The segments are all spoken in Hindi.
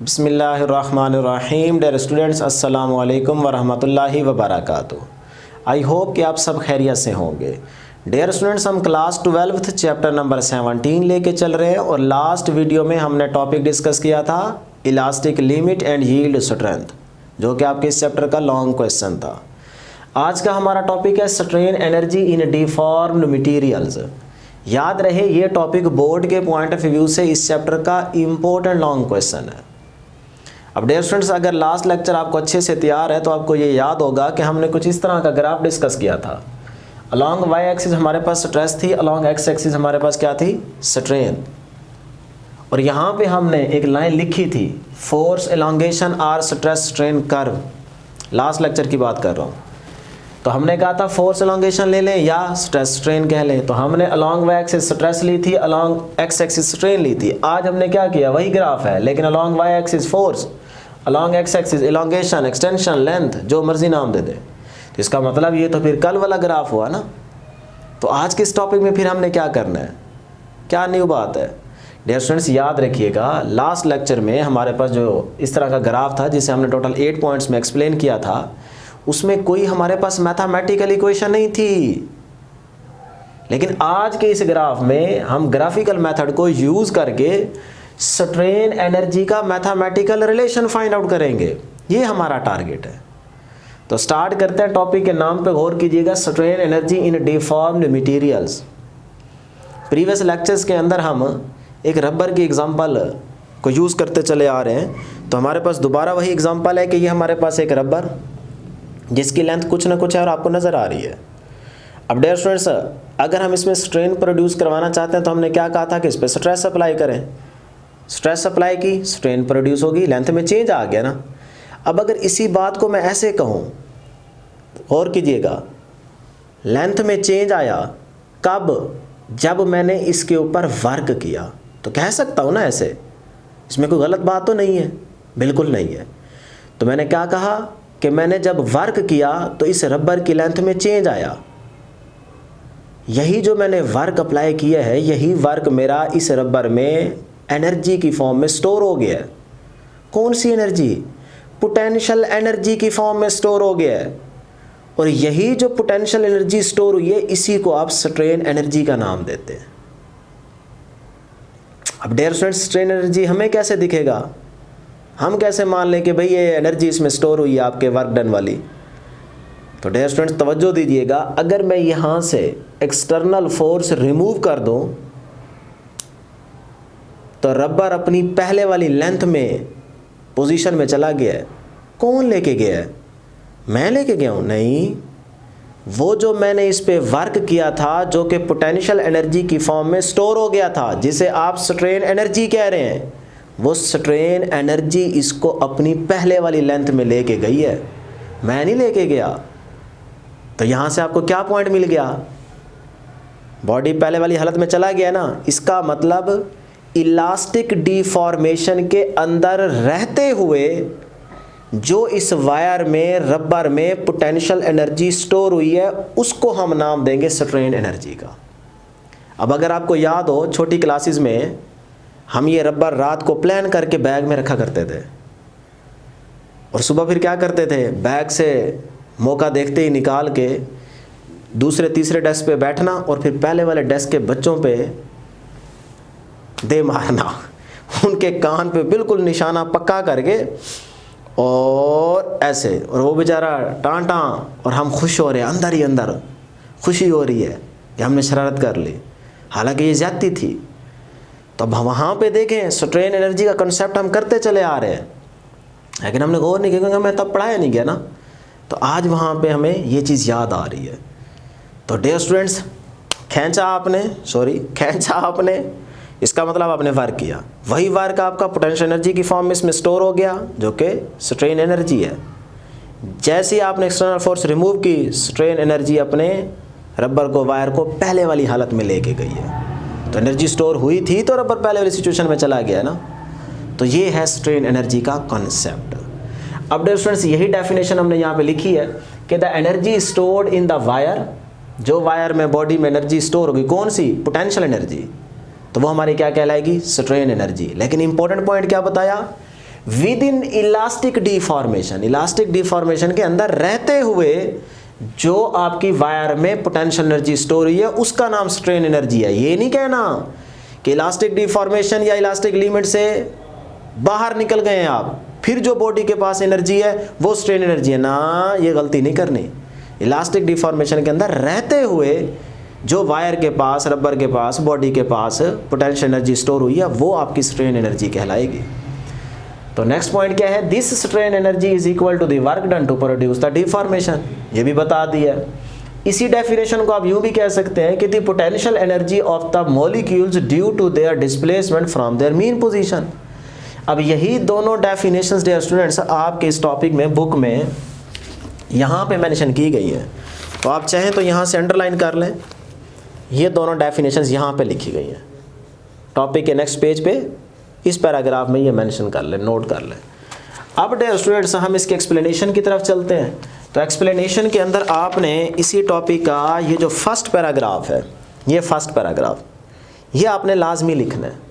बिस्मिल्लाहिर्रहमानिर्रहीम। डियर स्टूडेंट्स, अस्सलामु अलैकुम वरहमतुल्लाहि वबरकातुहू। आई होप कि आप सब खैरियत से होंगे। डियर स्टूडेंट्स, हम क्लास 12th चैप्टर नंबर 17 लेके चल रहे हैं और लास्ट वीडियो में हमने टॉपिक डिस्कस किया था elastic limit and yield strength, जो कि आपके इस चैप्टर का लॉन्ग क्वेश्चन था। आज का हमारा टॉपिक है strain energy in deformed materials. याद रहे, ये टॉपिक बोर्ड के पॉइंट ऑफ व्यू से इस चैप्टर का इम्पोर्टेंट लॉन्ग क्वेश्चन है। अब डियर स्टूडेंट्स, अगर लास्ट लेक्चर आपको अच्छे से तैयार है तो आपको ये याद होगा कि हमने कुछ इस तरह का ग्राफ डिस्कस किया था। अलॉन्ग वाई एक्सिस हमारे पास स्ट्रेस थी, अलॉन्ग एक्स एक्सिस हमारे पास क्या थी, स्ट्रेन। और यहाँ पे हमने एक लाइन लिखी थी, force elongation or stress strain curve. Last lecture की बात कर रहा हूँ। तो हमने कहा था फोर्स एलोंगेशन ले लें या स्ट्रेस स्ट्रेन कह लें। तो हमने अलॉन्ग वाई एक्सिस स्ट्रेस ली थी, अलॉन्ग एक्स एक्सिस स्ट्रेन ली थी। आज हमने क्या किया, वही ग्राफ है, लेकिन along y axis force, along x axis elongation, extension, length, जो मर्जी नाम दे दे। तो इसका मतलब ये तो फिर कल वाला ग्राफ हुआ ना। तो आज के इस टॉपिक में फिर हमने क्या करना है, क्या न्यू बात है। डियर स्टूडेंट्स, याद रखिएगा, लास्ट लेक्चर में हमारे पास जो इस तरह का ग्राफ था जिसे हमने टोटल 8 पॉइंट्स में एक्सप्लेन किया था, उसमें कोई हमारे पास मैथमेटिकल इक्वेशन नहीं थी। लेकिन आज के इस ग्राफ में हम ग्राफिकल मेथड को यूज करके स्ट्रेन एनर्जी का मैथमेटिकल रिलेशन फाइंड आउट करेंगे। ये हमारा टारगेट है। तो स्टार्ट करते हैं। टॉपिक के नाम पे गौर कीजिएगा, strain energy in deformed materials. Previous lectures के अंदर हम एक रबर की एग्जांपल को यूज़ करते चले आ रहे हैं। तो हमारे पास दोबारा वही एग्जांपल है कि ये हमारे पास एक रबर जिसकी लेंथ कुछ ना कुछ है और आपको नज़र आ रही है। अब डियर स्टूडेंट्स, अगर हम इसमें स्ट्रेन प्रोड्यूस करवाना चाहते हैं तो हमने क्या कहा था कि इस पर स्ट्रेस अप्लाई करें। स्ट्रेस अप्लाई की, स्ट्रेन प्रोड्यूस होगी, लेंथ में चेंज आ गया ना। अब अगर इसी बात को मैं ऐसे कहूँ, गौर कीजिएगा, लेंथ में चेंज आया कब, जब मैंने इसके ऊपर वर्क किया। तो कह सकता हूँ ना ऐसे, इसमें कोई गलत बात तो नहीं है, बिल्कुल नहीं है। तो मैंने क्या कहा कि मैंने जब वर्क किया तो इस रबर की लेंथ में चेंज आया। यही जो मैंने वर्क अप्लाई किया है, यही वर्क मेरा इस रबर में एनर्जी की फॉर्म में स्टोर हो गया है। कौन सी एनर्जी, पोटेंशियल एनर्जी की फॉर्म में स्टोर हो गया है। और यही जो पोटेंशियल एनर्जी स्टोर हुई है, इसी को आप स्ट्रेन एनर्जी का नाम देते हैं। अब डियर स्टूडेंट्स, स्ट्रेन एनर्जी हमें कैसे दिखेगा, हम कैसे मान लें कि भाई ये एनर्जी इसमें स्टोर हुई है आपके वर्क डन वाली। तो डियर स्टूडेंट्स, तवज्जो दीजिएगा, अगर मैं यहाँ से एक्सटर्नल फोर्स रिमूव कर दूँ तो रबर अपनी पहले वाली लेंथ में पोजीशन में चला गया है। कौन लेके गया है, मैं लेके गया हूँ? नहीं, वो जो मैंने इस पे वर्क किया था, जो कि पोटेंशियल एनर्जी की फॉर्म में स्टोर हो गया था, जिसे आप स्ट्रेन एनर्जी कह रहे हैं, वो स्ट्रेन एनर्जी इसको अपनी पहले वाली लेंथ में लेके गई है, मैं नहीं लेके गया। तो यहाँ से आपको क्या पॉइंट मिल गया, बॉडी पहले वाली हालत में चला गया ना। इसका मतलब इलास्टिक डिफॉर्मेशन के अंदर रहते हुए जो इस वायर में, रबर में पोटेंशियल एनर्जी स्टोर हुई है, उसको हम नाम देंगे स्ट्रेन एनर्जी का। अब अगर आपको याद हो, छोटी क्लासेस में हम ये रबर रात को प्लान करके बैग में रखा करते थे और सुबह फिर क्या करते थे, बैग से मौका देखते ही निकाल के दूसरे तीसरे डेस्क पे बैठना और फिर पहले वाले डेस्क के बच्चों पे दे मारना, उनके कान पे बिल्कुल निशाना पक्का करके, और ऐसे, और वो बेचारा टांटा, और हम खुश हो रहे हैं, अंदर ही अंदर खुशी हो रही है कि हमने शरारत कर ली, हालांकि ये ज्यादती थी। तो अब वहाँ पे देखें, स्ट्रेन एनर्जी का कंसेप्ट हम करते चले आ रहे हैं, लेकिन हमने गौर नहीं किया क्योंकि हमें तब पढ़ाया नहीं गया ना। तो आज वहाँ पे हमें ये चीज़ याद आ रही है। तो डियर स्टूडेंट्स, खींचा आपने, इसका मतलब आपने वर्क किया, वही वर्क आपका पोटेंशियल एनर्जी की फॉर्म में इसमें स्टोर हो गया, जो कि स्ट्रेन एनर्जी है। जैसे ही आपने एक्सटर्नल फोर्स रिमूव की, स्ट्रेन एनर्जी अपने रबर को, वायर को पहले वाली हालत में लेके गई है। तो एनर्जी स्टोर हुई थी तो रबर पहले वाली सिचुएशन में चला गया ना। तो ये है स्ट्रेन एनर्जी का कॉन्सेप्ट। अब डियर स्टूडेंट्स, यही डेफिनेशन हमने यहाँ पे लिखी है कि the energy stored in the wire, जो वायर में, बॉडी में एनर्जी स्टोर होगी, कौन सी, पोटेंशियल एनर्जी, तो वो हमारी क्या कहलाएगी, स्ट्रेन एनर्जी। लेकिन इंपॉर्टेंट पॉइंट क्या बताया, with in elastic deformation, elastic deformation के अंदर रहते हुए जो आपकी वायर में पोटेंशियल एनर्जी स्टोर हुई है उसका नाम स्ट्रेन एनर्जी है। ये नहीं कहना कि इलास्टिक डिफॉर्मेशन या इलास्टिक लिमिट से बाहर निकल गए हैं आप, फिर जो बॉडी के पास एनर्जी है वो स्ट्रेन एनर्जी है ना, ये गलती नहीं करनी। इलास्टिक डिफॉर्मेशन के अंदर रहते हुए जो वायर के पास, रबर के पास, बॉडी के पास पोटेंशियल एनर्जी स्टोर हुई है वो आपकी स्ट्रेन एनर्जी कहलाएगी। तो नेक्स्ट पॉइंट क्या है, this strain energy is equal to the work done to produce the deformation, ये भी बता दिया। इसी डेफिनेशन को आप यूं भी कह सकते हैं कि the potential energy of the molecules due to their displacement from their mean position. अब यही दोनों डेफिनेशंस डियर स्टूडेंट्स आपके इस टॉपिक में, बुक में यहाँ पे मेंशन की गई है, तो आप चाहें तो यहाँ से अंडरलाइन कर लें। ये दोनों डेफिनेशंस यहाँ पे लिखी गई हैं टॉपिक के नेक्स्ट पेज पे, इस पैराग्राफ में ये मेंशन कर लें, नोट कर लें। अब डियर स्टूडेंट्स हम इसके एक्सप्लेनेशन की तरफ चलते हैं। तो एक्सप्लेनेशन के अंदर आपने इसी टॉपिक का ये जो फर्स्ट पैराग्राफ है, ये फर्स्ट पैराग्राफ ये आपने लाजमी लिखना है।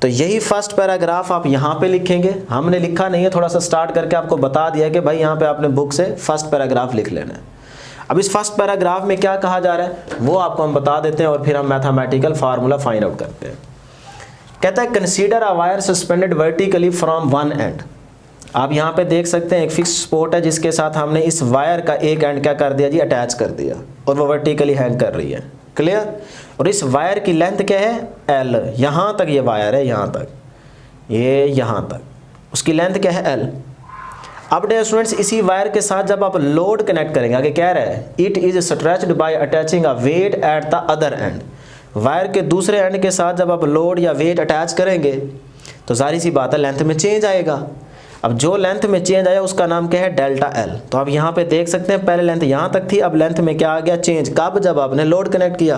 तो यही फर्स्ट पैराग्राफ आप यहाँ पे लिखेंगे, हमने लिखा नहीं है, थोड़ा सा स्टार्ट करके आपको बता दिया कि भाई यहाँ पे आपने बुक से फर्स्ट पैराग्राफ लिख लेना है। अब इस फर्स्ट पैराग्राफ में क्या कहा जा रहा है वो आपको हम बता देते हैं और फिर हम मैथमेटिकल फार्मूला फाइंड आउट करते हैं। कहता है consider a wire suspended vertically from one and. आप यहाँ पे देख सकते हैं एक फिक्स स्पॉट है जिसके साथ हमने इस वायर का एक एंड क्या कर दिया जी, अटैच कर दिया, और वो वर्टिकली हैंग कर रही है। क्लियर। और इस वायर की लेंथ क्या है, एल। यहाँ तक ये वायर है, यहाँ तक, ये यहाँ तक, उसकी लेंथ क्या है, एल। अब डियर स्टूडेंट्स इसी वायर के साथ जब आप लोड कनेक्ट करेंगे, आगे कह रहा है it is stretched by attaching a weight at the other end. Wire के दूसरे एंड के साथ जब आप लोड या वेट अटैच करेंगे तो जाहिर सी बात है लेंथ में चेंज आएगा। अब जो लेंथ में चेंज आया उसका नाम क्या है, डेल्टा एल। तो आप यहाँ पे देख सकते हैं पहले लेंथ यहाँ तक थी, अब लेंथ में क्या आ गया, चेंज। कब, जब आपने लोड कनेक्ट किया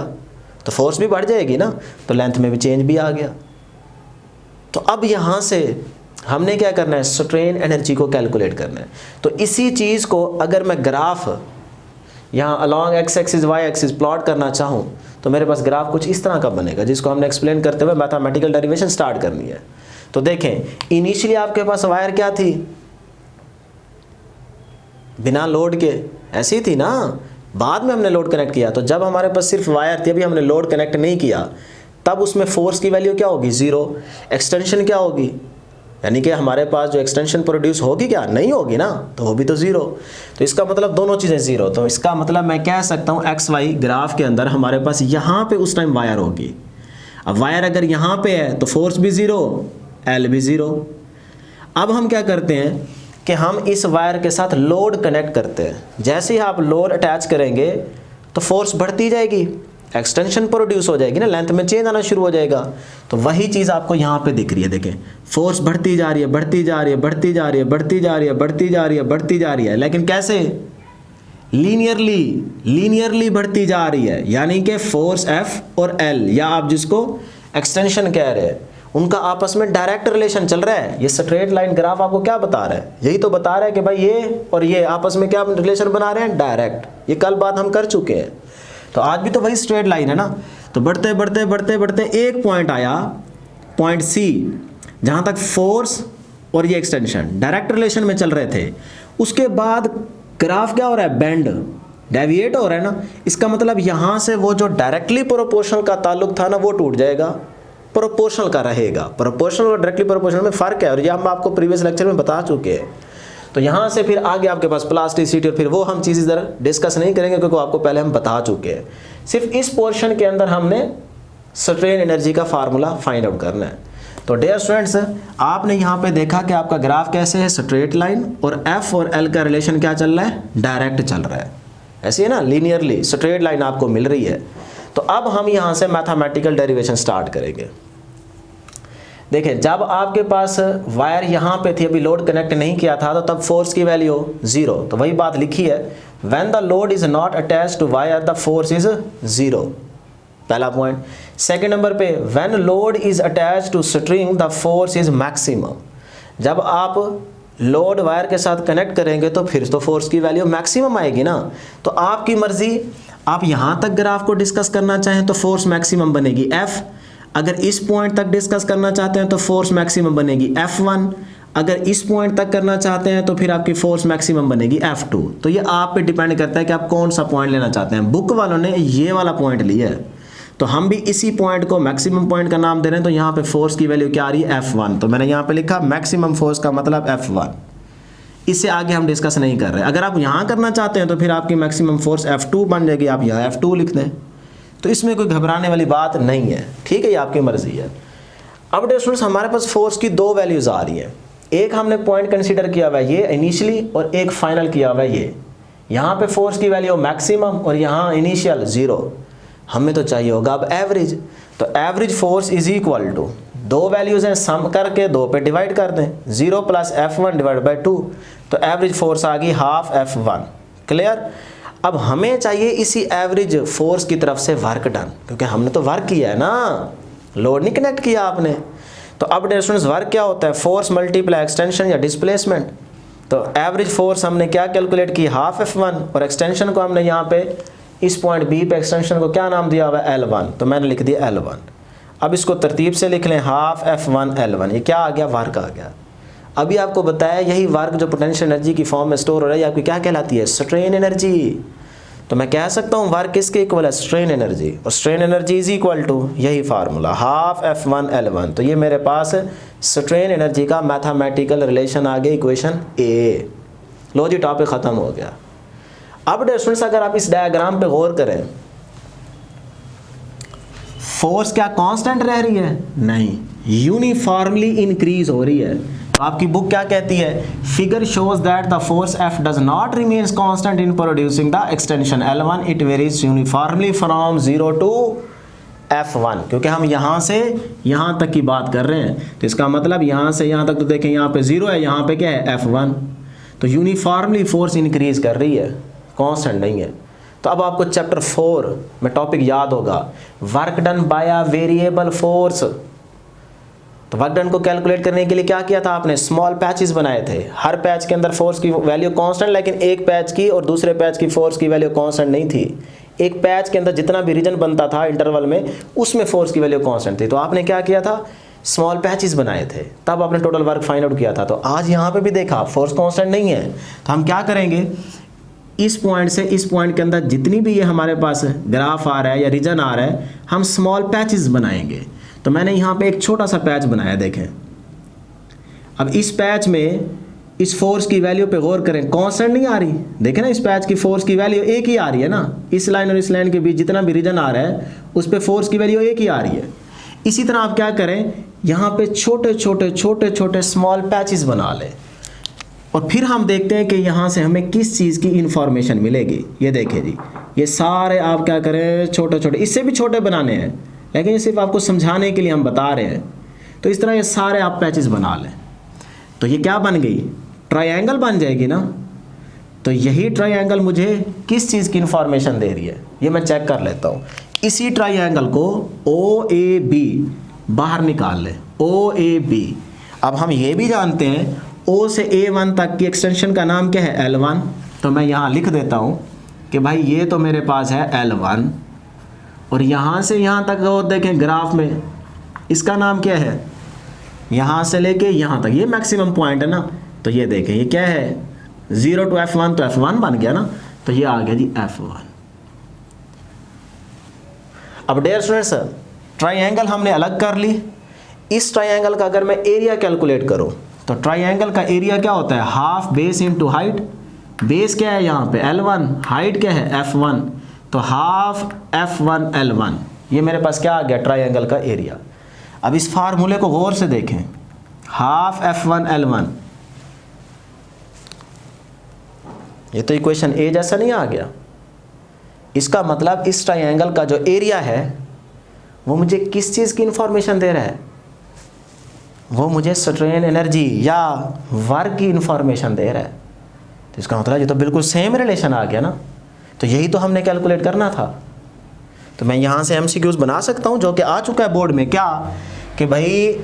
तो फोर्स भी बढ़ जाएगी ना, तो लेंथ में भी चेंज भी आ गया। तो अब यहाँ से हमने क्या करना है, स्ट्रेन एनर्जी को कैलकुलेट करना है। तो इसी चीज़ को अगर मैं ग्राफ यहाँ along x axis y axis plot करना चाहूँ तो मेरे पास ग्राफ कुछ इस तरह का बनेगा, जिसको हमने एक्सप्लेन करते हुए मैथमेटिकल डेरिवेशन स्टार्ट करनी है। तो देखें इनिशियली आपके पास वायर क्या थी, बिना लोड के ऐसी थी ना, बाद में हमने लोड कनेक्ट किया। तो जब हमारे पास सिर्फ वायर थी, अभी हमने लोड कनेक्ट नहीं किया, तब उसमें फोर्स की वैल्यू क्या होगी, ज़ीरो। एक्सटेंशन क्या होगी, यानी कि हमारे पास जो एक्सटेंशन प्रोड्यूस होगी क्या, नहीं होगी ना, तो वो भी तो ज़ीरो। तो इसका मतलब दोनों चीज़ें ज़ीरो। तो इसका मतलब मैं कह सकता हूँ एक्स वाई ग्राफ के अंदर हमारे पास यहाँ पे उस टाइम वायर होगी। अब वायर अगर यहाँ पे है तो फोर्स भी ज़ीरो, एल भी ज़ीरो। अब हम क्या करते हैं कि हम इस वायर के साथ लोड कनेक्ट करते हैं। जैसे ही आप लोड अटैच करेंगे तो फोर्स बढ़ती जाएगी, एक्सटेंशन प्रोड्यूस हो जाएगी ना, लेंथ में चेंज आना शुरू हो जाएगा। तो वही चीज़ आपको यहाँ पे दिख रही है, देखें फोर्स बढ़ती जा रही है, बढ़ती जा रही है, बढ़ती जा रही है, बढ़ती जा रही है, बढ़ती जा रही है, बढ़ती जा रही है, लेकिन कैसे, लीनियरली बढ़ती जा रही है। यानी कि फोर्स एफ और एल, या आप जिसको एक्सटेंशन कह रहे हैं, उनका आपस में डायरेक्ट रिलेशन चल रहा है। ये स्ट्रेट लाइन ग्राफ आपको क्या बता रहा है, यही तो बता रहा है कि भाई ये और ये आपस में क्या रिलेशन बना रहे हैं, डायरेक्ट। ये कल बात हम कर चुके हैं। तो आज भी तो वही स्ट्रेट लाइन है ना। तो बढ़ते बढ़ते बढ़ते बढ़ते एक पॉइंट आया, पॉइंट सी, जहाँ तक फोर्स और ये एक्सटेंशन डायरेक्ट रिलेशन में चल रहे थे। उसके बाद ग्राफ क्या हो रहा है, बेंड, डेविएट हो रहा है ना। इसका मतलब यहाँ से वो जो डायरेक्टली प्रोपोर्शनल का ताल्लुक था ना, वो टूट जाएगा, प्रोपोर्शनल का रहेगा। प्रोपोर्शनल और डायरेक्टली प्रोपोर्शनल में फ़र्क है, और ये हम आपको प्रीवियस लेक्चर में बता चुके हैं। तो यहाँ से फिर आगे आपके पास प्लास्टिसिटी, और फिर वो हम चीज़ इधर डिस्कस नहीं करेंगे क्योंकि आपको पहले हम बता चुके हैं। सिर्फ इस पोर्शन के अंदर हमने स्ट्रेन एनर्जी का फार्मूला फाइंड आउट करना है। तो डियर स्टूडेंट्स, आपने यहाँ पे देखा कि आपका ग्राफ कैसे है, स्ट्रेट लाइन, और एफ और एल का रिलेशन क्या चल रहा है, डायरेक्ट चल रहा है। ऐसी है ना, लीनियरली स्ट्रेट लाइन आपको मिल रही है। तो अब हम यहाँ से मैथमेटिकल डेरिवेशन स्टार्ट करेंगे। देखें, जब आपके पास वायर यहाँ पे थी, अभी लोड कनेक्ट नहीं किया था, तो तब फोर्स की वैल्यू ज़ीरो। तो वही बात लिखी है, when the load is not attached to wire the force is zero, पहला पॉइंट। सेकंड नंबर पे, when load is attached to string the force is maximum. जब आप लोड वायर के साथ कनेक्ट करेंगे तो फिर तो फोर्स की वैल्यू मैक्सिमम आएगी ना। तो आपकी मर्जी, आप यहाँ तक ग्राफ को डिस्कस करना चाहें तो फोर्स मैक्सिमम बनेगी F। अगर इस पॉइंट तक डिस्कस करना चाहते हैं तो फोर्स मैक्सिमम बनेगी F1। अगर इस पॉइंट तक करना चाहते हैं तो फिर आपकी फोर्स मैक्सिमम बनेगी F2। तो ये आप पे डिपेंड करता है कि आप कौन सा पॉइंट लेना चाहते हैं। बुक वालों ने ये वाला पॉइंट लिया है, तो हम भी इसी पॉइंट को मैक्सिमम पॉइंट का नाम दे रहे हैं। तो यहाँ पे फोर्स की वैल्यू क्या आ रही है? F1। तो मैंने यहाँ पे लिखा मैक्सिमम फोर्स का मतलब F1। इससे आगे हम डिस्कस नहीं कर रहे। अगर आप यहाँ करना चाहते हैं तो फिर आपकी मैक्सिमम फोर्स F2 बन जाएगी, आप यहाँ F2 लिख दें। तो इसमें कोई घबराने वाली बात नहीं है, ठीक है, ये आपकी मर्जी है। अब डियर स्टूडेंट्स, हमारे पास फोर्स की दो वैल्यूज आ रही हैं। एक हमने पॉइंट कंसीडर किया हुआ है ये इनिशियली, और एक फाइनल किया हुआ है ये। यहाँ पे फोर्स की वैल्यू मैक्सिमम और यहाँ इनिशियल 0। हमें तो चाहिए होगा अब एवरेज। तो average force is equal to, दो वैल्यूज हैं, सम करके 2 पे डिवाइड कर दें, 0 + F1 / 2। तो एवरेज फोर्स आ गई ½ F1। क्लियर? अब हमें चाहिए इसी एवरेज फोर्स की तरफ से वर्क डन, क्योंकि हमने तो वर्क किया है ना, लोड नहीं कनेक्ट किया आपने। तो अब डियर स्टूडेंट्स, वर्क क्या होता है? फोर्स मल्टीप्लाई एक्सटेंशन या डिस्प्लेसमेंट। तो एवरेज फोर्स हमने क्या कैलकुलेट की? ½ F1, और एक्सटेंशन को हमने यहाँ पे इस पॉइंट बी पे एक्सटेंशन को क्या नाम दिया हुआ है? L1। तो मैंने लिख दिया L1। अब इसको तरतीब से लिख लें, ½ F1 L1। ये क्या आ गया? वर्क आ गया। अभी आपको बताया यही वर्क जो पोटेंशियल एनर्जी की फॉर्म में स्टोर हो रहा है, आपकी क्या कहलाती है? Strain energy. तो मैं कह सकता हूँ वर्क किसके इक्वल है? Strain energy. और strain energy is equal to यही फार्मूला ½ F1 L1। तो ये मेरे पास स्ट्रेन एनर्जी का मैथमेटिकल रिलेशन आ गया, इक्वेशन ए। लो जी, टॉपिक ख़त्म हो गया। अब डियर स्टूडेंट्स, अगर आप इस डायग्राम पे गौर करें, फोर्स क्या कांस्टेंट रह रही है? नहीं, यूनिफॉर्मली इंक्रीज हो रही है। तो आपकी बुक क्या कहती है? Figure shows that the force F does not remains constant in producing the extension L1, it varies uniformly from 0 to F1। क्योंकि हम यहाँ से यहाँ तक की बात कर रहे हैं, तो इसका मतलब यहाँ से यहाँ तक, तो देखें यहाँ पे 0 है, यहाँ पे क्या है? F1। तो यूनिफॉर्मली फोर्स इंक्रीज कर रही है, कांस्टेंट नहीं है। तो अब आपको चैप्टर 4 में टॉपिक याद होगा, work done by a variable force. तो वर्क डन को कैलकुलेट करने के लिए क्या किया था आपने? स्मॉल पैचेस बनाए थे। हर पैच के अंदर फोर्स की वैल्यू कांस्टेंट, लेकिन एक पैच की और दूसरे पैच की फोर्स की वैल्यू कांस्टेंट नहीं थी। एक पैच के अंदर जितना भी रीजन बनता था इंटरवल में, उसमें फोर्स की वैल्यू कांस्टेंट थी। तो आपने क्या किया था? स्मॉल पैचेस बनाए थे, तब आपने टोटल वर्क फाइंड आउट किया था। तो आज यहाँ पे भी देखा फोर्स कांस्टेंट नहीं है, तो हम क्या करेंगे? इस पॉइंट से इस पॉइंट के अंदर जितनी भी ये हमारे पास ग्राफ आ रहा है या रीजन आ रहा है, हम स्मॉल पैचेस बनाएंगे। तो मैंने यहाँ पे एक छोटा सा पैच बनाया, देखें। अब इस पैच में इस फोर्स की वैल्यू पे गौर करें, कांस्टेंट नहीं आ रही। देखें ना, इस पैच की फोर्स की वैल्यू एक ही आ रही है ना। इस लाइन और इस लाइन के बीच जितना भी रीजन आ रहा है, उस पर फोर्स की वैल्यू एक ही आ रही है। इसी तरह आप क्या करें, यहाँ पे छोटे छोटे छोटे छोटे स्मॉल पैचेस बना लें, और फिर हम देखते हैं कि यहाँ से हमें किस चीज़ की इंफॉर्मेशन मिलेगी। ये देखिए जी, ये सारे आप क्या करें, छोटे छोटे, इससे भी छोटे बनाने हैं, लेकिन ये सिर्फ आपको समझाने के लिए हम बता रहे हैं। तो इस तरह ये सारे आप पैचेस बना लें। तो ये क्या बन गई? ट्रायंगल बन जाएगी ना। तो यही ट्रायंगल मुझे किस चीज़ की इंफॉर्मेशन दे रही है, ये मैं चेक कर लेता हूँ। इसी ट्रायंगल को OAB बाहर निकाल लें, OAB। अब हम ये भी जानते हैं O से A1 तक की एक्सटेंशन का नाम क्या है? L1। तो मैं यहाँ लिख देता हूँ कि भाई ये तो मेरे पास है L1, और यहाँ से यहाँ तक और देखें ग्राफ में, इसका नाम क्या है? यहाँ से लेके यहाँ तक, ये मैक्सिमम पॉइंट है ना। तो ये देखें, ये क्या है? 0 to F1, तो F1 बन गया ना। तो ये आ गया जी F1। अब डियर स्टूडेंट्स, ट्रायंगल हमने अलग कर ली। इस ट्रायंगल का अगर मैं एरिया कैलकुलेट करूँ, तो ट्रायंगल का एरिया क्या होता है? Half base into height. Base क्या है यहाँ पे? L1। हाइट क्या है? F1। तो ½ F1 L1, ये मेरे पास क्या आ गया? ट्रायंगल का एरिया। अब इस फार्मूले को गौर से देखें, ½ F1 L1, ये तो इक्वेशन ए जैसा नहीं आ गया? इसका मतलब इस ट्रायंगल का जो एरिया है वो मुझे किस चीज़ की इंफॉर्मेशन दे रहा है? वो मुझे स्ट्रेन एनर्जी या वर्क की इंफॉर्मेशन दे रहा है। तो इसका मतलब ये तो बिल्कुल सेम रिलेशन आ गया ना। तो यही तो हमने कैलकुलेट करना था। तो मैं यहाँ से MCQs बना सकता हूँ, जो कि आ चुका है बोर्ड में, क्या कि भाई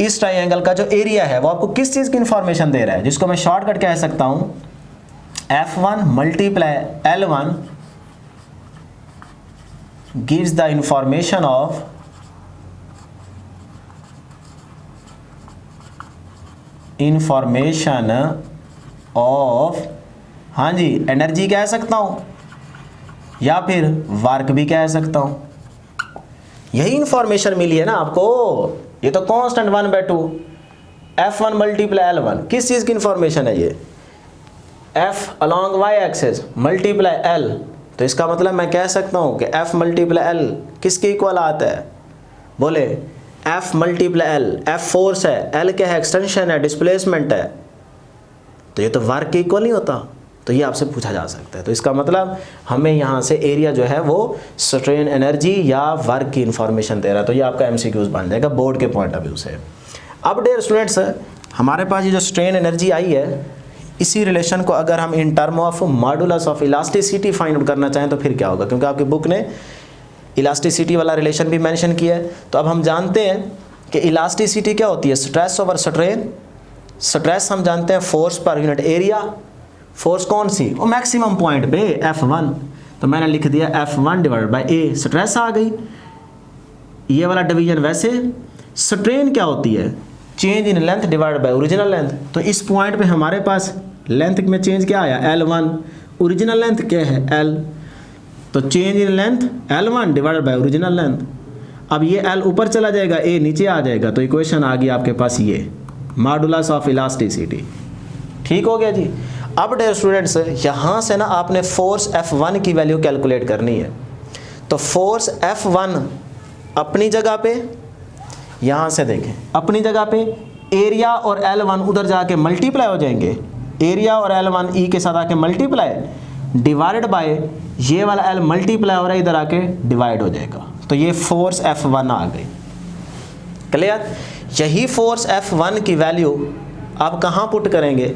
इस ट्रायंगल का जो एरिया है वो आपको किस चीज़ की इंफॉर्मेशन दे रहा है, जिसको मैं शॉर्टकट कह सकता हूँ F1 × L1 gives the information of information of, हाँ जी, एनर्जी कह सकता हूँ या फिर वर्क भी कह सकता हूँ। यही इंफॉर्मेशन मिली है ना आपको। ये तो कांस्टेंट 1/2 F1 मल्टीप्लाई L1, किस चीज़ की इंफॉर्मेशन है ये? F along y axis multiply L। तो इसका मतलब मैं कह सकता हूँ कि F मल्टीप्लाई L किसके इक्वल आता है? बोले F multiply L, F force है, L क्या है? एक्सटेंशन है, डिस्प्लेसमेंट है। तो ये तो वर्क के इक्वल नहीं होता। तो ये आपसे पूछा जा सकता है। तो इसका मतलब हमें यहाँ से एरिया जो है वो स्ट्रेन एनर्जी या वर्क की इंफॉर्मेशन दे रहा है। तो ये आपका MCQs बन जाएगा बोर्ड के पॉइंट ऑफ व्यू से। अब डियर स्टूडेंट्स, हमारे पास ये जो स्ट्रेन एनर्जी आई है, इसी रिलेशन को अगर हम in term of modulus of elasticity find out करना चाहें तो फिर क्या होगा? क्योंकि आपकी बुक ने इलास्टिसिटी वाला रिलेशन भी मेंशन किया है। तो अब हम जानते हैं कि इलास्टिसिटी क्या होती है? Stress over strain. स्ट्रेस हम जानते हैं force per unit area. Force कौन सी? वो मैक्सिमम पॉइंट पे F1। तो मैंने लिख दिया F1 divided by A, stress आ गई। ये वाला डिवीजन वैसे। स्ट्रेन क्या होती है? Change in length divided by original length. तो इस पॉइंट पे हमारे पास लेंथ में चेंज क्या आया? L1। ओरिजिनल लेंथ क्या है? L। तो change in length L1 divided by original length. अब ये L ऊपर चला जाएगा, A नीचे आ जाएगा। तो इक्वेशन आ गई आपके पास ये मॉडुलस ऑफ इलास्टिसिटी। ठीक हो गया जी। अब डियर स्टूडेंट्स, यहाँ से ना आपने फोर्स F1 की वैल्यू कैलकुलेट करनी है। तो फोर्स F1 अपनी जगह पे, यहाँ से देखें अपनी जगह पे, एरिया और L1 उधर जाके मल्टीप्लाई हो जाएंगे। एरिया और L1 E के साथ आके मल्टीप्लाई डिवाइडेड बाय ये वाला L मल्टीप्लाई हो रहा है, इधर आके डिवाइड हो जाएगा। तो ये फोर्स F1 आ गई। क्लियर? यही फोर्स F1 की वैल्यू आप कहाँ पुट करेंगे?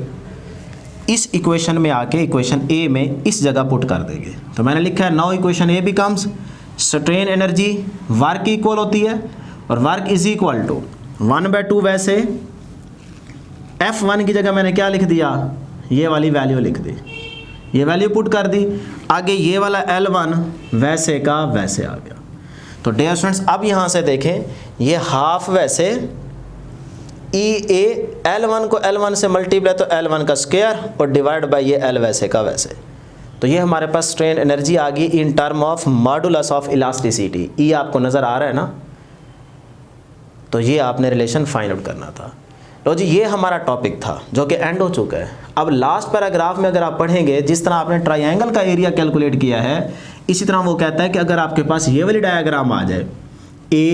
इस इक्वेशन में आके इक्वेशन A में इस जगह पुट कर देंगे। तो मैंने लिखा है now equation A becomes strain energy work की इक्वल होती है और वर्क इज इक्वल टू 1/2। वैसे F1 की जगह मैंने क्या लिख दिया? ये वाली वैल्यू लिख दी, ये वैल्यू पुट कर दी। आगे ये वाला L1 वैसे का वैसे आ गया। तो डियर स्टूडेंट्स, अब यहाँ से देखें, ये हाफ वैसे EA L1 को L1 से मल्टीप्लाई तो L1 का स्क्वायर और डिवाइड बाय ये L वैसे का वैसे। तो ये हमारे पास स्ट्रेन एनर्जी आ गई in term of modulus of elasticity. E आपको नज़र आ रहा है ना? तो ये आपने रिलेशन फाइंड आउट करना था। लो जी, ये हमारा टॉपिक था जो कि एंड हो चुका है। अब लास्ट पैराग्राफ में अगर आप पढ़ेंगे, जिस तरह आपने ट्रायंगल का एरिया कैलकुलेट किया है, इसी तरह वो कहता है कि अगर आपके पास ये वाली डायग्राम आ जाए A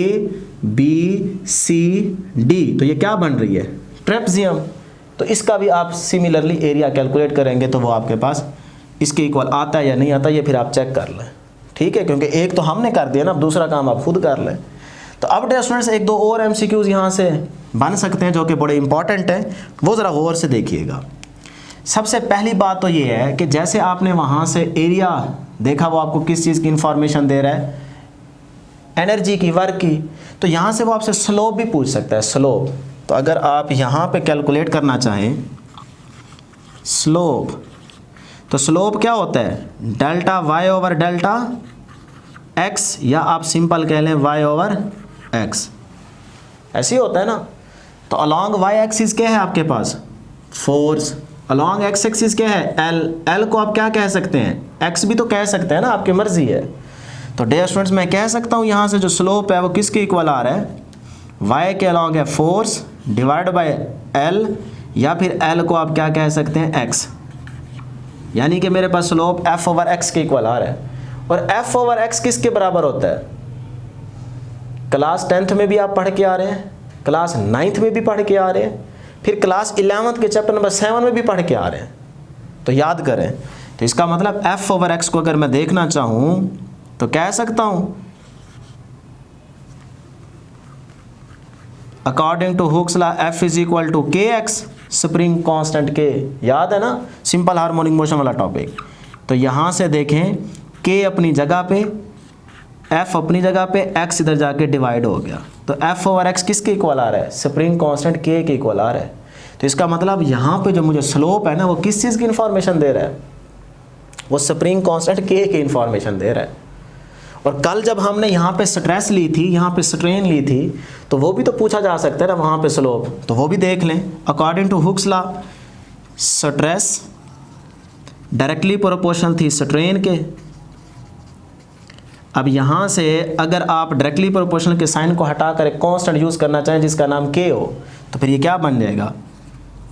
B C D, तो ये क्या बन रही है? ट्रेपेजियम। तो इसका भी आप सिमिलरली एरिया कैलकुलेट करेंगे तो वो आपके पास इसके इक्वल आता है या नहीं आता, ये फिर आप चेक कर लें। ठीक है, क्योंकि एक तो हमने कर दिया ना, अब दूसरा काम आप खुद कर लें। तो अब डियर स्टूडेंट्स, एक दो और MCQs यहाँ से बन सकते हैं जो कि बड़े इंपॉर्टेंट हैं, वो ज़रा गौर से देखिएगा। सबसे पहली बात तो ये है कि जैसे आपने वहाँ से एरिया देखा, वो आपको किस चीज़ की इंफॉर्मेशन दे रहा है? एनर्जी की, वर्क की। तो यहाँ से वो आपसे स्लोप भी पूछ सकता है, स्लोप। तो अगर आप यहाँ पे कैलकुलेट करना चाहें स्लोप, तो स्लोप क्या होता है? Delta y over delta x, या आप सिंपल कह लें y ओवर x। ऐसे ही होता है ना? तो अलॉन्ग y एक्सिस क्या है आपके पास? फोर्स। अलॉन्ग x एक्सिस क्या है? L को आप क्या कह सकते हैं? x भी तो कह सकते हैं ना, आपकी मर्जी है। तो डियर स्टूडेंट्स, मैं कह सकता हूँ यहाँ से जो स्लोप है वो किसके इक्वल आ रहा है? y के अलॉन्ग है फोर्स डिवाइड बाय L, या फिर L को आप क्या कह सकते हैं? x। यानी कि मेरे पास स्लोप f ओवर x के इक्वल आ रहा है। और f ओवर x किसके बराबर होता है? क्लास 10th में भी आप पढ़ के आ रहे हैं, क्लास 9th में भी पढ़ के आ रहे हैं, फिर क्लास 11th के चैप्टर नंबर 7 में भी पढ़ के आ रहे हैं। तो याद करें। तो इसका मतलब f ओवर x को अगर मैं देखना चाहूँ तो कह सकता हूँ according to Hooke's law F is equal to kx, spring constant k। याद है ना, सिंपल हार्मोनिक मोशन वाला टॉपिक। तो यहाँ से देखें, k अपनी जगह पे, f अपनी जगह पे, x इधर जाके डिवाइड हो गया। तो f ओवर x किसके इक्वल आ रहा है? स्प्रिंग कांस्टेंट k के इक्वल आ रहा है। तो इसका मतलब यहाँ पे जो मुझे स्लोप है ना, वो किस चीज़ की इन्फॉर्मेशन दे रहा है? वो स्प्रिंग कांस्टेंट k की इन्फॉर्मेशन दे रहा है। और कल जब हमने यहाँ पे स्ट्रेस ली थी, यहाँ पे स्ट्रेन ली थी, तो वो भी तो पूछा जा सकता है ना वहाँ पे स्लोप, तो वो भी देख लें। According to Hooke's law stress directly proportional थी स्ट्रेन के। अब यहाँ से अगर आप डायरेक्टली प्रोपोर्शनल के साइन को हटा कर एक कांस्टेंट यूज़ करना चाहें जिसका नाम के हो, तो फिर ये क्या बन जाएगा,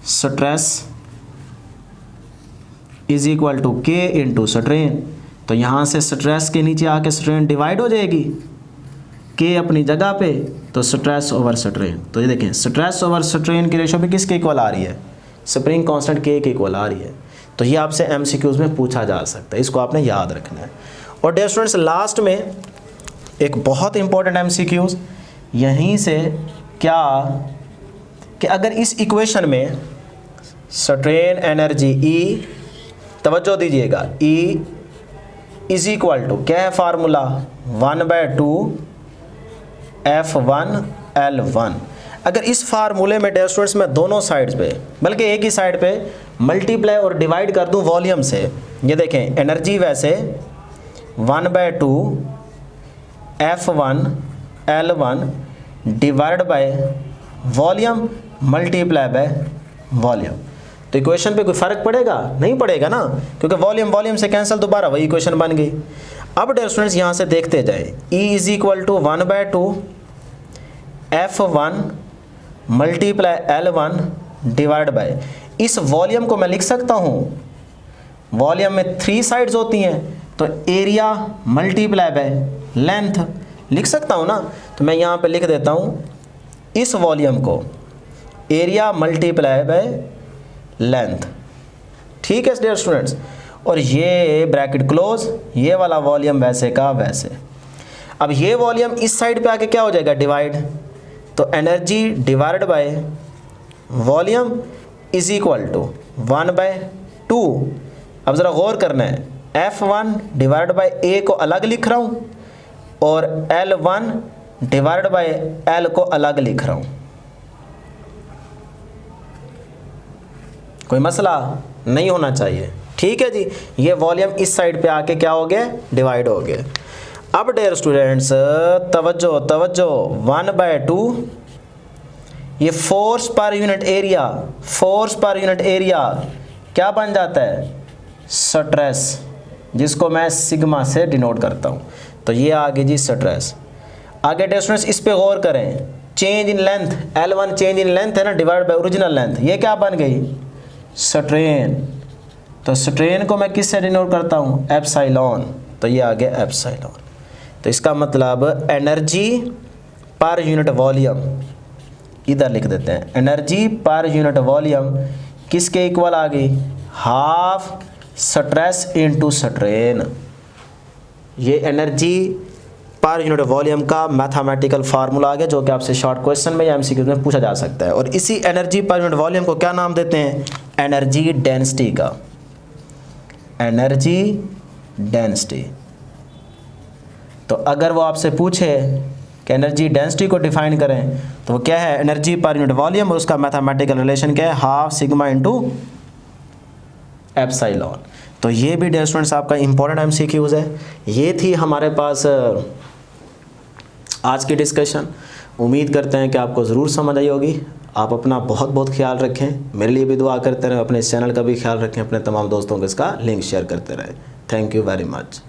स्ट्रेस इज इक्वल टू के इंटू स्ट्रेन। तो यहाँ से स्ट्रेस के नीचे आके स्ट्रेन डिवाइड हो जाएगी, के अपनी जगह पे, तो स्ट्रेस ओवर स्ट्रेन। तो ये देखें स्ट्रेस ओवर स्ट्रेन की रेशो भी किसके इक्वल आ रही है, स्प्रिंग कांस्टेंट के इक्वल आ रही है। तो ये आपसे एमसीक्यूज में पूछा जा सकता है, इसको आपने याद रखना है। और डियर स्टूडेंट्स लास्ट में एक बहुत इंपॉर्टेंट एमसीक्यूज यहीं से क्या कि अगर इस इक्वेशन में स्ट्रेन एनर्जी E, तवज्जो दीजिएगा, E इज इक्वल टू क्या है फार्मूला, 1/2 F1L1। अगर इस फार्मूले में डियर स्टूडेंट्स मैं दोनों साइड्स पे, बल्कि एक ही साइड पे मल्टीप्लाई और डिवाइड कर दूं वॉल्यूम से, ये देखें एनर्जी वैसे 1/2 F1L1 divide by volume multiply by volume. तो इक्वेशन पे कोई फ़र्क पड़ेगा, नहीं पड़ेगा ना, क्योंकि वॉल्यूम से कैंसिल, दोबारा वही इक्वेशन बन गई। अब डियर स्टूडेंट्स यहाँ से देखते जाए, E is equal to 1/2 F1 multiply L1 divide by, इस वॉल्यूम को मैं लिख सकता हूँ, वॉल्यूम में 3 साइड्स होती हैं, तो एरिया मल्टीप्लाई बाय लेंथ लिख सकता हूँ ना। तो मैं यहाँ पे लिख देता हूँ इस वॉल्यूम को एरिया मल्टीप्लाई बाय लेंथ, ठीक है डियर स्टूडेंट्स। और ये ब्रैकेट क्लोज, ये वाला वॉल्यूम वैसे का वैसे। अब ये वॉल्यूम इस साइड पे आके क्या हो जाएगा, डिवाइड, तो energy divide by volume is equal to 1/2। अब ज़रा गौर करना है, F1 डिवाइड बाय A को अलग लिख रहा हूँ और L1 डिवाइड बाय L को अलग लिख रहा हूँ। कोई मसला नहीं होना चाहिए, ठीक है जी। ये वॉल्यूम इस साइड पे आके क्या हो गया, डिवाइड हो गया। अब डियर स्टूडेंट्स तवज्जो 1/2, ये force per unit area, force per unit area क्या बन जाता है, स्ट्रेस, जिसको मैं सिग्मा से डिनोट करता हूँ। तो ये आगे जी स्ट्रेस। आगे डियर स्टूडेंट्स इस पे गौर करें, change in length, L1 change in length है ना, डिवाइड बाय ओरिजिनल लेंथ, ये क्या बन गई, स्ट्रेन। तो स्ट्रेन को मैं किससे डिनोट करता हूँ, एप्सिलॉन। तो ये आ गया एप्सिलॉन। तो इसका मतलब एनर्जी पर यूनिट वॉल्यूम, इधर लिख देते हैं, एनर्जी पर यूनिट वॉल्यूम किसके इक्वल आ गई, हाफ स्ट्रेस इनटू स्ट्रेन। ये एनर्जी पर यूनिट वॉल्यूम का मैथमेटिकल फार्मूला आ गया, जो कि आपसे शॉर्ट क्वेश्चन में या एमसीक्यू में पूछा जा सकता है। और इसी एनर्जी पर यूनिट वॉल्यूम को क्या नाम देते हैं, एनर्जी डेंसिटी का, एनर्जी डेंसिटी। तो अगर वो आपसे पूछे कि एनर्जी डेंसिटी को डिफाइन करें, तो वो क्या है, एनर्जी पर यूनिट वॉल्यूम, और उसका मैथमेटिकल रिलेशन क्या है, हाफ सिग्मा इनटू एप्सिलॉन। तो ये भी डियर स्टूडेंट्स आपका इंपॉर्टेंट एमसीक्यूज है। ये थी हमारे पास आज की डिस्कशन। उम्मीद करते हैं कि आपको ज़रूर समझ आई होगी। आप अपना बहुत बहुत ख्याल रखें, मेरे लिए भी दुआ करते रहें, अपने इस चैनल का भी ख्याल रखें, अपने तमाम दोस्तों को इसका लिंक शेयर करते रहें। Thank you very much.